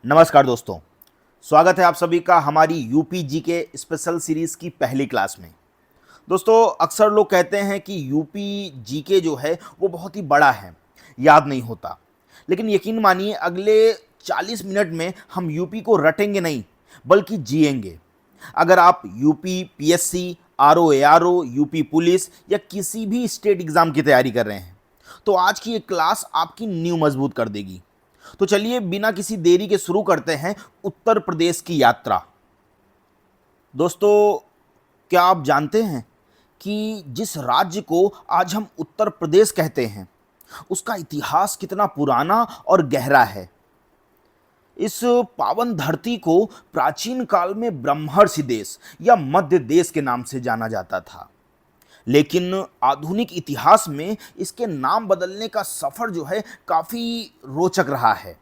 नमस्कार दोस्तों, स्वागत है आप सभी का हमारी यूपी जी के स्पेशल सीरीज की पहली क्लास में। दोस्तों, अक्सर लोग कहते हैं कि यूपी जी के जो है वो बहुत ही बड़ा है, याद नहीं होता। लेकिन यकीन मानिए, अगले 40 मिनट में हम यूपी को रटेंगे नहीं बल्कि जिएंगे। अगर आप UP PSC, RO ARO, UP police या किसी भी स्टेट एग्जाम की तैयारी कर रहे हैं तो आज की ये क्लास आपकी नींव मजबूत कर देगी। तो चलिए बिना किसी देरी के शुरू करते हैं उत्तर प्रदेश की यात्रा। दोस्तों, क्या आप जानते हैं कि जिस राज्य को आज हम उत्तर प्रदेश कहते हैं उसका इतिहास कितना पुराना और गहरा है। इस पावन धरती को प्राचीन काल में ब्रह्मर्षि देश या मध्य देश के नाम से जाना जाता था, लेकिन आधुनिक इतिहास में इसके नाम बदलने का सफर जो है काफी रोचक रहा है।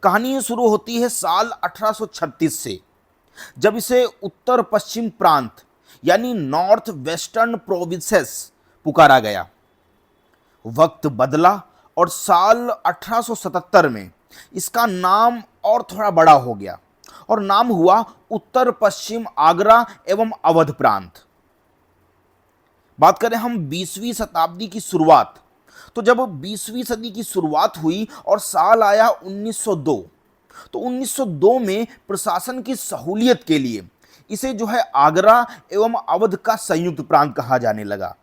कहानी शुरू होती है साल 1836 से, जब इसे उत्तर पश्चिम प्रांत यानी नॉर्थ वेस्टर्न प्रोविंसेस पुकारा गया। वक्त बदला और साल 1877 में इसका नाम और थोड़ा बड़ा हो गया और नाम हुआ उत्तर पश्चिम आगरा एवं अवध प्रांत। बात करें हम 20वीं शताब्दी की शुरुआत, तो जब 20वीं सदी की शुरुआत हुई और साल आया 1902, तो 1902 में प्रशासन की सहूलियत के लिए इसे जो है आगरा एवं अवध का संयुक्त प्रांत कहा जाने लगा।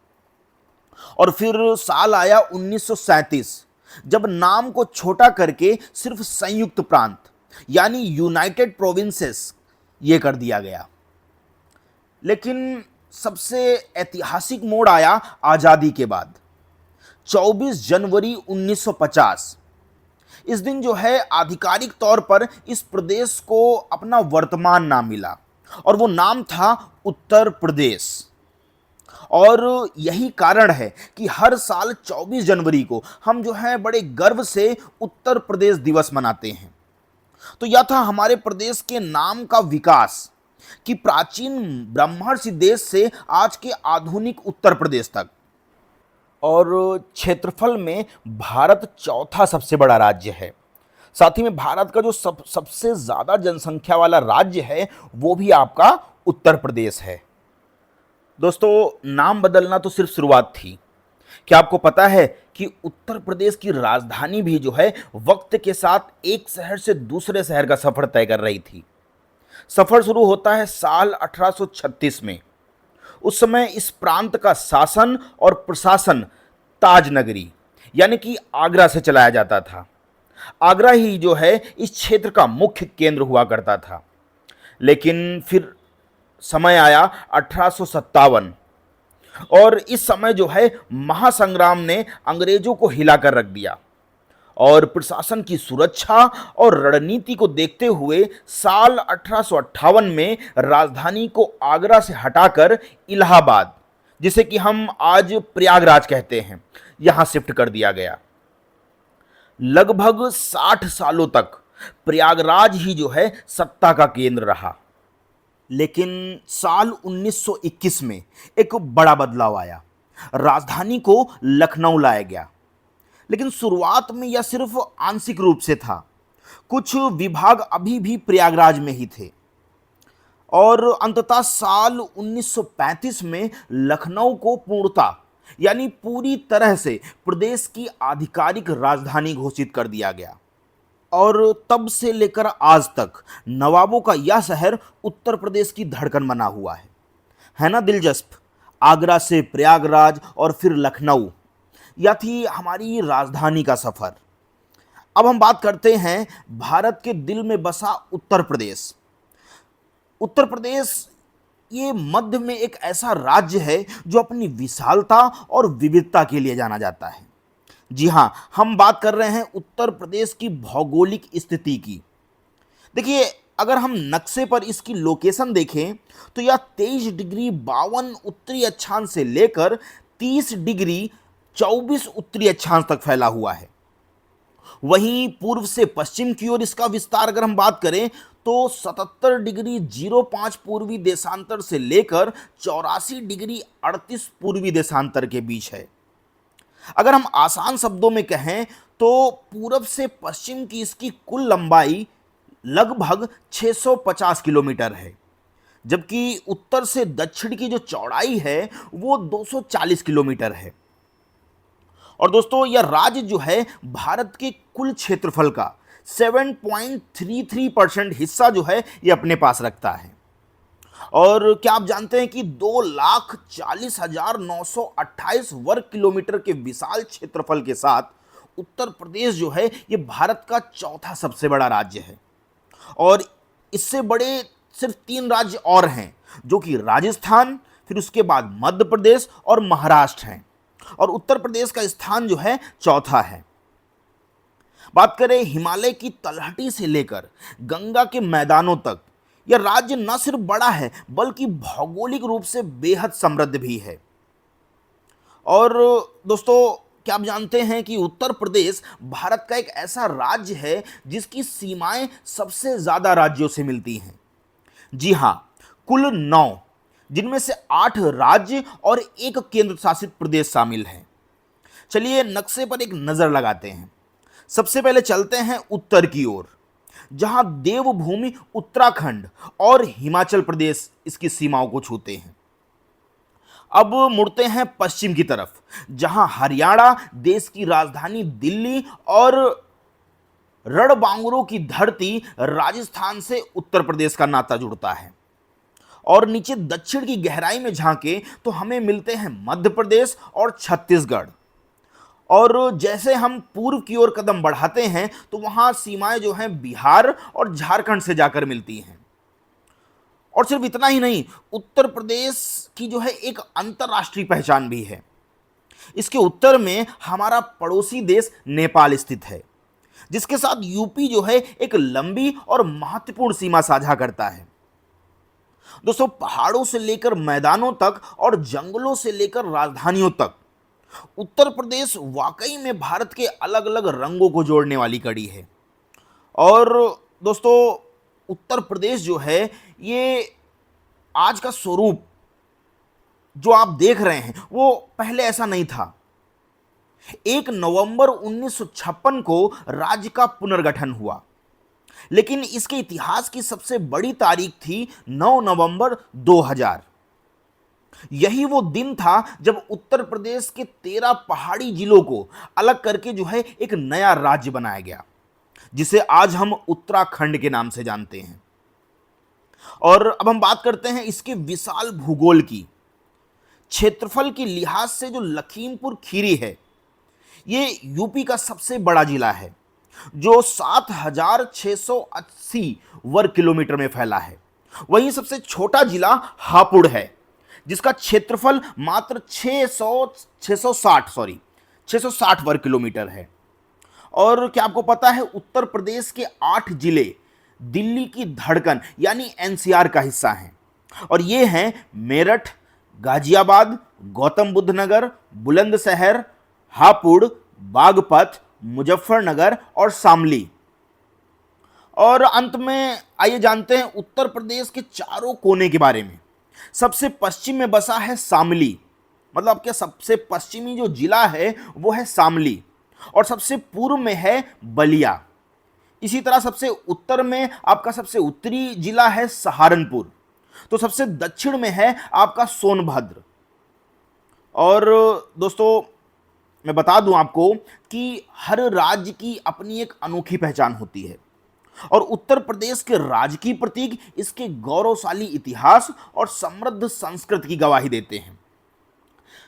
और फिर साल आया 1937, जब नाम को छोटा करके सिर्फ संयुक्त प्रांत यानी यूनाइटेड प्रोविंसेस ये कर दिया गया। लेकिन सबसे ऐतिहासिक मोड़ आया आजादी के बाद, 24 जनवरी 1950। इस दिन जो है आधिकारिक तौर पर इस प्रदेश को अपना वर्तमान नाम मिला और वो नाम था उत्तर प्रदेश। और यही कारण है कि हर साल 24 जनवरी को हम जो है बड़े गर्व से उत्तर प्रदेश दिवस मनाते हैं। तो यह था हमारे प्रदेश के नाम का विकास कि प्राचीन ब्रह्मर्षि देश से आज के आधुनिक उत्तर प्रदेश तक। और क्षेत्रफल में भारत चौथा सबसे बड़ा राज्य है। साथ ही में भारत का जो सबसे ज्यादा जनसंख्या वाला राज्य है वो भी आपका उत्तर प्रदेश है। दोस्तों, नाम बदलना तो सिर्फ शुरुआत थी। क्या आपको पता है कि उत्तर प्रदेश की राजधानी भी जो है वक्त के साथ एक शहर से दूसरे शहर का सफर तय कर रही थी। सफर शुरू होता है साल 1836 में। उस समय इस प्रांत का शासन और प्रशासन ताजनगरी यानी कि आगरा से चलाया जाता था। आगरा ही जो है इस क्षेत्र का मुख्य केंद्र हुआ करता था। लेकिन फिर समय आया 1857 और इस समय जो है महासंग्राम ने अंग्रेजों को हिलाकर रख दिया और प्रशासन की सुरक्षा और रणनीति को देखते हुए साल 1858 में राजधानी को आगरा से हटाकर इलाहाबाद, जिसे कि हम आज प्रयागराज कहते हैं, यहां शिफ्ट कर दिया गया। लगभग 60 सालों तक प्रयागराज ही जो है सत्ता का केंद्र रहा। लेकिन साल 1921 में एक बड़ा बदलाव आया, राजधानी को लखनऊ लाया गया। लेकिन शुरुआत में यह सिर्फ आंशिक रूप से था, कुछ विभाग अभी भी प्रयागराज में ही थे। और अंततः साल 1935 में लखनऊ को पूर्णता यानी पूरी तरह से प्रदेश की आधिकारिक राजधानी घोषित कर दिया गया। और तब से लेकर आज तक नवाबों का यह शहर उत्तर प्रदेश की धड़कन बना हुआ है ना दिलचस्प। आगरा से प्रयागराज और फिर लखनऊ, यह थी हमारी राजधानी का सफर। अब हम बात करते हैं भारत के दिल में बसा उत्तर प्रदेश। उत्तर प्रदेश ये मध्य में एक ऐसा राज्य है जो अपनी विशालता और विविधता के लिए जाना जाता है। जी हां, हम बात कर रहे हैं उत्तर प्रदेश की भौगोलिक स्थिति की। देखिए, अगर हम नक्शे पर इसकी लोकेशन देखें तो यह 23 डिग्री 52 उत्तरी अक्षांश से लेकर 30 डिग्री 24 उत्तरी अक्षांश तक फैला हुआ है। वहीं पूर्व से पश्चिम की ओर इसका विस्तार अगर हम बात करें तो 77 डिग्री 05 पूर्वी देशांतर से लेकर 84 डिग्री 38 पूर्वी देशांतर के बीच है। अगर हम आसान शब्दों में कहें तो पूरब से पश्चिम की इसकी कुल लंबाई लगभग 650 किलोमीटर है, जबकि उत्तर से दक्षिण की जो चौड़ाई है वो 240 किलोमीटर है। और दोस्तों यह राज्य जो है भारत के कुल क्षेत्रफल का 7.33% हिस्सा जो है ये अपने पास रखता है। और क्या आप जानते हैं कि 2,40,928 वर्ग किलोमीटर के विशाल क्षेत्रफल के साथ उत्तर प्रदेश जो है ये भारत का चौथा सबसे बड़ा राज्य है। और इससे बड़े सिर्फ तीन राज्य और हैं, जो कि राजस्थान, फिर उसके बाद मध्य प्रदेश और महाराष्ट्र हैं, और उत्तर प्रदेश का स्थान जो है चौथा है। बात करें हिमालय की तलहटी से लेकर गंगा के मैदानों तक, यह राज्य न सिर्फ बड़ा है बल्कि भौगोलिक रूप से बेहद समृद्ध भी है। और दोस्तों क्या आप जानते हैं कि उत्तर प्रदेश भारत का एक ऐसा राज्य है जिसकी सीमाएं सबसे ज्यादा राज्यों से मिलती हैं। जी हां, कुल 9, जिनमें से 8 राज्य और एक केंद्र शासित प्रदेश शामिल हैं। चलिए नक्शे पर एक नजर लगाते हैं। सबसे पहले चलते हैं उत्तर की ओर, जहां देवभूमि उत्तराखंड और हिमाचल प्रदेश इसकी सीमाओं को छूते हैं। अब मुड़ते हैं पश्चिम की तरफ, जहां हरियाणा, देश की राजधानी दिल्ली और रणबांगुरों की धरती राजस्थान से उत्तर प्रदेश का नाता जुड़ता है। और नीचे दक्षिण की गहराई में झांके तो हमें मिलते हैं मध्य प्रदेश और छत्तीसगढ़। और जैसे हम पूर्व की ओर कदम बढ़ाते हैं तो वहां सीमाएं जो हैं बिहार और झारखंड से जाकर मिलती हैं। और सिर्फ इतना ही नहीं, उत्तर प्रदेश की जो है एक अंतर्राष्ट्रीय पहचान भी है। इसके उत्तर में हमारा पड़ोसी देश नेपाल स्थित है, जिसके साथ यूपी जो है एक लंबी और महत्वपूर्ण सीमा साझा करता है। दोस्तों पहाड़ों से लेकर मैदानों तक और जंगलों से लेकर राजधानियों तक उत्तर प्रदेश वाकई में भारत के अलग अलग रंगों को जोड़ने वाली कड़ी है। और दोस्तों उत्तर प्रदेश जो है ये आज का स्वरूप जो आप देख रहे हैं वो पहले ऐसा नहीं था। 1 नवंबर 1956 को राज्य का पुनर्गठन हुआ, लेकिन इसके इतिहास की सबसे बड़ी तारीख थी 9 नवंबर 2000। यही वो दिन था जब उत्तर प्रदेश के 13 पहाड़ी जिलों को अलग करके जो है एक नया राज्य बनाया गया, जिसे आज हम उत्तराखंड के नाम से जानते हैं। और अब हम बात करते हैं इसके विशाल भूगोल की। क्षेत्रफल के लिहाज से जो लखीमपुर खीरी है ये यूपी का सबसे बड़ा जिला है, जो 7,680 वर्ग किलोमीटर में फैला है। वहीं सबसे छोटा जिला हापुड़ है, जिसका क्षेत्रफल मात्र 660 वर्ग किलोमीटर है। और क्या आपको पता है उत्तर प्रदेश के 8 जिले दिल्ली की धड़कन यानी एनसीआर का हिस्सा हैं, और ये हैं मेरठ, गाजियाबाद, गौतम बुद्ध नगर, बुलंदशहर, हापुड़, बागपत, मुजफ्फरनगर और शामली। और अंत में आइए जानते हैं उत्तर प्रदेश के चारों कोने के बारे में। सबसे पश्चिम में बसा है शामली, मतलब कि सबसे पश्चिमी जो जिला है वो है शामली, और सबसे पूर्व में है बलिया। इसी तरह सबसे उत्तर में आपका सबसे उत्तरी जिला है सहारनपुर, तो सबसे दक्षिण में है आपका सोनभद्र। और दोस्तों मैं बता दूं आपको कि हर राज्य की अपनी एक अनोखी पहचान होती है, और उत्तर प्रदेश के राजकीय प्रतीक इसके गौरवशाली इतिहास और समृद्ध संस्कृति की गवाही देते हैं।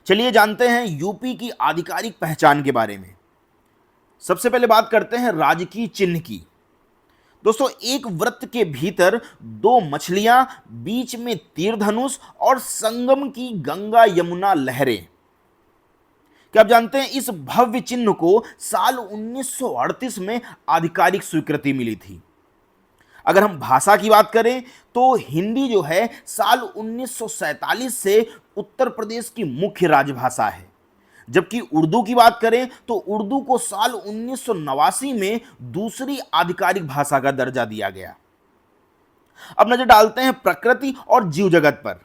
चलिए जानते हैं यूपी की आधिकारिक पहचान के बारे में। सबसे पहले बात करते हैं राजकीय चिन्ह की। दोस्तों एक वृत्त के भीतर 2 मछलियां, बीच में तीर धनुष और संगम की गंगा यमुना लहरें। क्या आप जानते हैं इस भव्य चिन्ह को साल 1938 में आधिकारिक स्वीकृति मिली थी। अगर हम भाषा की बात करें तो हिंदी जो है साल 1947 से उत्तर प्रदेश की मुख्य राजभाषा है, जबकि उर्दू की बात करें तो उर्दू को साल 1989 में दूसरी आधिकारिक भाषा का दर्जा दिया गया। अब नजर डालते हैं प्रकृति और जीव जगत पर।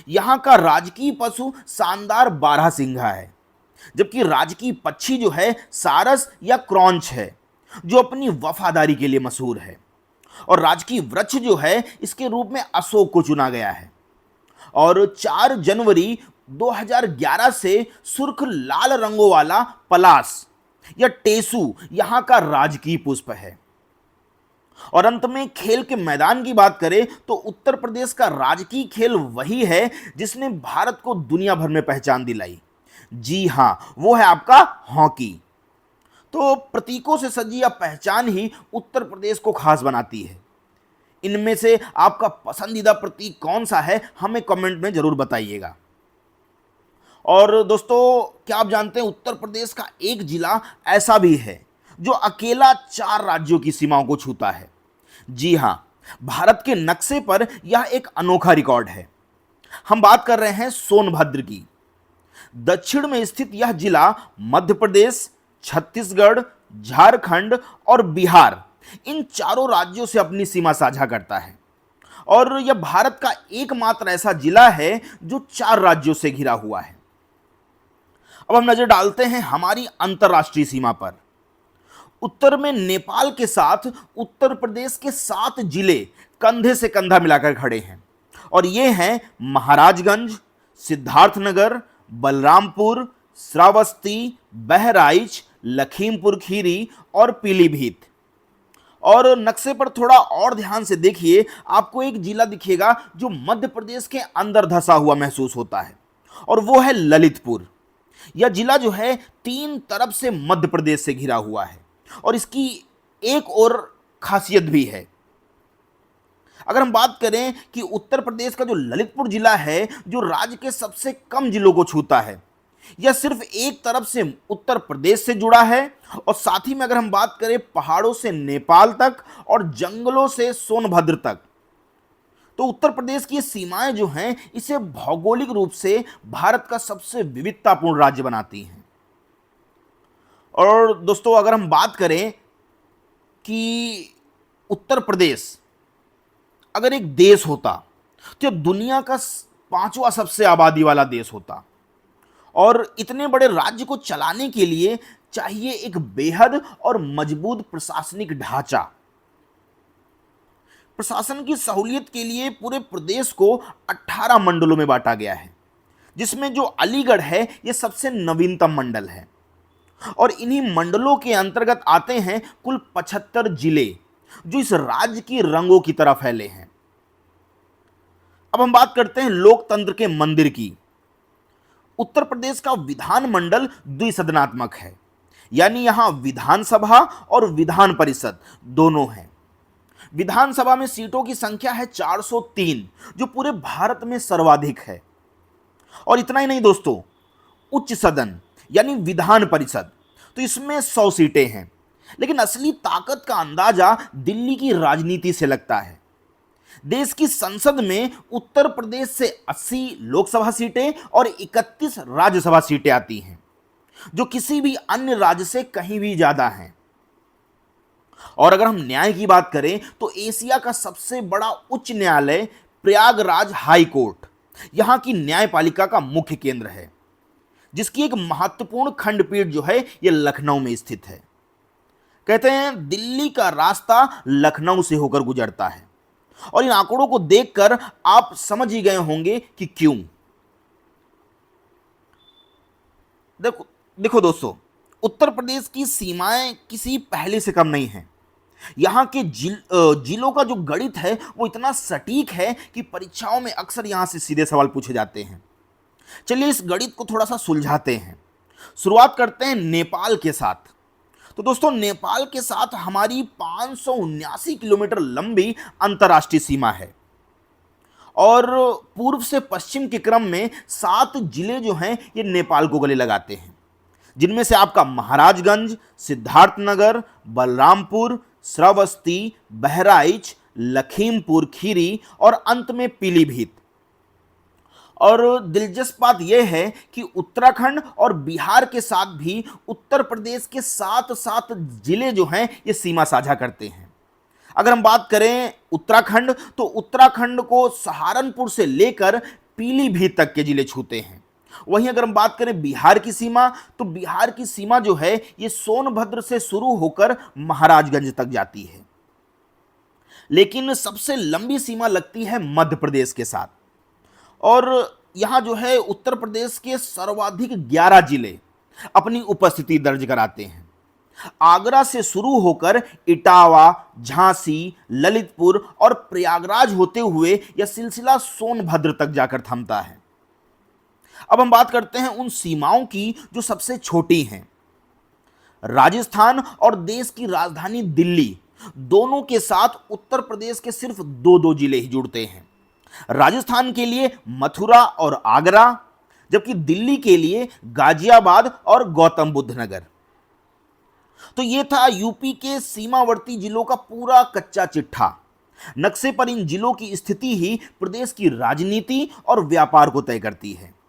यहां का राजकीय पशु शानदार बारहसिंघा है, जबकि राजकीय पक्षी जो है सारस या क्रॉन्च है, जो अपनी वफादारी के लिए मशहूर है। और राजकीय वृक्ष जो है इसके रूप में अशोक को चुना गया है। और 4 जनवरी 2011 से सुर्ख लाल रंगों वाला पलास या टेसू यहां का राजकीय पुष्प है। और अंत में खेल के मैदान की बात करें तो उत्तर प्रदेश का राजकीय खेल वही है जिसने भारत को दुनिया भर में पहचान दिलाई। जी हां, वो है आपका हॉकी। तो प्रतीकों से सजी यह पहचान ही उत्तर प्रदेश को खास बनाती है। इनमें से आपका पसंदीदा प्रतीक कौन सा है, हमें कमेंट में जरूर बताइएगा। और दोस्तों, क्या आप जानते हैं उत्तर प्रदेश का एक जिला ऐसा भी है जो अकेला 4 राज्यों की सीमाओं को छूता है। जी हां, भारत के नक्शे पर यह एक अनोखा रिकॉर्ड है। हम बात कर रहे हैं सोनभद्र की। दक्षिण में स्थित यह जिला मध्य प्रदेश, छत्तीसगढ़, झारखंड और बिहार इन चारों राज्यों से अपनी सीमा साझा करता है। और यह भारत का एकमात्र ऐसा जिला है जो 4 राज्यों से घिरा हुआ है। अब हम नजर डालते हैं हमारी अंतर्राष्ट्रीय सीमा पर। उत्तर में नेपाल के साथ उत्तर प्रदेश के 7 जिले कंधे से कंधा मिलाकर खड़े हैं। और ये हैं महाराजगंज, सिद्धार्थनगर, बलरामपुर, श्रावस्ती, बहराइच, लखीमपुर खीरी और पीलीभीत। और नक्शे पर थोड़ा और ध्यान से देखिए, आपको एक जिला दिखेगा जो मध्य प्रदेश के अंदर धंसा हुआ महसूस होता है, और वो है ललितपुर। यह जिला जो है 3 तरफ से मध्य प्रदेश से घिरा हुआ है। और इसकी एक और खासियत भी है। अगर हम बात करें कि उत्तर प्रदेश का जो ललितपुर जिला है, जो राज्य के सबसे कम जिलों को छूता है, यह सिर्फ एक तरफ से उत्तर प्रदेश से जुड़ा है। और साथ ही में अगर हम बात करें पहाड़ों से नेपाल तक और जंगलों से सोनभद्र तक, तो उत्तर प्रदेश की सीमाएं जो हैं इसे भौगोलिक रूप से भारत का सबसे विविधतापूर्ण राज्य बनाती हैं। और दोस्तों, अगर हम बात करें कि उत्तर प्रदेश अगर एक देश होता तो दुनिया का 5वां सबसे आबादी वाला देश होता। और इतने बड़े राज्य को चलाने के लिए चाहिए एक बेहद और मजबूत प्रशासनिक ढांचा। प्रशासन की सहूलियत के लिए पूरे प्रदेश को 18 मंडलों में बांटा गया है, जिसमें जो अलीगढ़ है यह सबसे नवीनतम मंडल है। और इन्हीं मंडलों के अंतर्गत आते हैं कुल 75 जिले जो इस राज्य की रंगों की तरह फैले हैं। अब हम बात करते हैं लोकतंत्र के मंदिर की। उत्तर प्रदेश का विधानमंडल द्विसदनात्मक है, यानी यहां विधानसभा और विधान परिषद दोनों हैं। विधानसभा में सीटों की संख्या है 403, जो पूरे भारत में सर्वाधिक है। और इतना ही नहीं दोस्तों, उच्च सदन यानी विधान परिषद, तो इसमें 100 सीटें हैं। लेकिन असली ताकत का अंदाजा दिल्ली की राजनीति से लगता है। देश की संसद में उत्तर प्रदेश से 80 लोकसभा सीटें और 31 राज्यसभा सीटें आती हैं, जो किसी भी अन्य राज्य से कहीं भी ज्यादा हैं। और अगर हम न्याय की बात करें तो एशिया का सबसे बड़ा उच्च न्यायालय प्रयागराज हाई कोर्ट यहां की न्यायपालिका का मुख्य केंद्र है, जिसकी एक महत्वपूर्ण खंडपीठ जो है यह लखनऊ में स्थित है। कहते हैं दिल्ली का रास्ता लखनऊ से होकर गुजरता है। और इन आंकड़ों को देखकर आप समझ ही गए होंगे कि क्यों। देखो दोस्तों, उत्तर प्रदेश की सीमाएं किसी पहले से कम नहीं हैं। यहां के जिलों का जो गणित है वो इतना सटीक है कि परीक्षाओं में अक्सर यहां से सीधे सवाल पूछे जाते हैं। चलिए इस गणित को थोड़ा सा सुलझाते हैं। शुरुआत करते हैं नेपाल के साथ। तो दोस्तों, नेपाल के साथ हमारी 579 किलोमीटर लंबी अंतर्राष्ट्रीय सीमा है। और पूर्व से पश्चिम के क्रम में 7 जिले जो हैं ये नेपाल को गले लगाते हैं, जिनमें से आपका महाराजगंज, सिद्धार्थनगर, बलरामपुर, श्रावस्ती, बहराइच, लखीमपुर खीरी और अंत में पीलीभीत। और दिलचस्प बात यह है कि उत्तराखंड और बिहार के साथ भी उत्तर प्रदेश के 7 जिले जो हैं ये सीमा साझा करते हैं। अगर हम बात करें उत्तराखंड, तो उत्तराखंड को सहारनपुर से लेकर पीलीभीत तक के जिले छूते हैं। वहीं अगर हम बात करें बिहार की सीमा, तो बिहार की सीमा जो है ये सोनभद्र से शुरू होकर महाराजगंज तक जाती है। लेकिन सबसे लंबी सीमा लगती है मध्य प्रदेश के साथ। और यहाँ जो है उत्तर प्रदेश के सर्वाधिक 11 जिले अपनी उपस्थिति दर्ज कराते हैं। आगरा से शुरू होकर इटावा, झांसी, ललितपुर और प्रयागराज होते हुए यह सिलसिला सोनभद्र तक जाकर थमता है। अब हम बात करते हैं उन सीमाओं की जो सबसे छोटी हैं। राजस्थान और देश की राजधानी दिल्ली दोनों के साथ उत्तर प्रदेश के सिर्फ दो दो जिले ही जुड़ते हैं। राजस्थान के लिए मथुरा और आगरा, जबकि दिल्ली के लिए गाजियाबाद और गौतम बुद्ध नगर। तो यह था यूपी के सीमावर्ती जिलों का पूरा कच्चा चिट्ठा। नक्शे पर इन जिलों की स्थिति ही प्रदेश की राजनीति और व्यापार को तय करती है।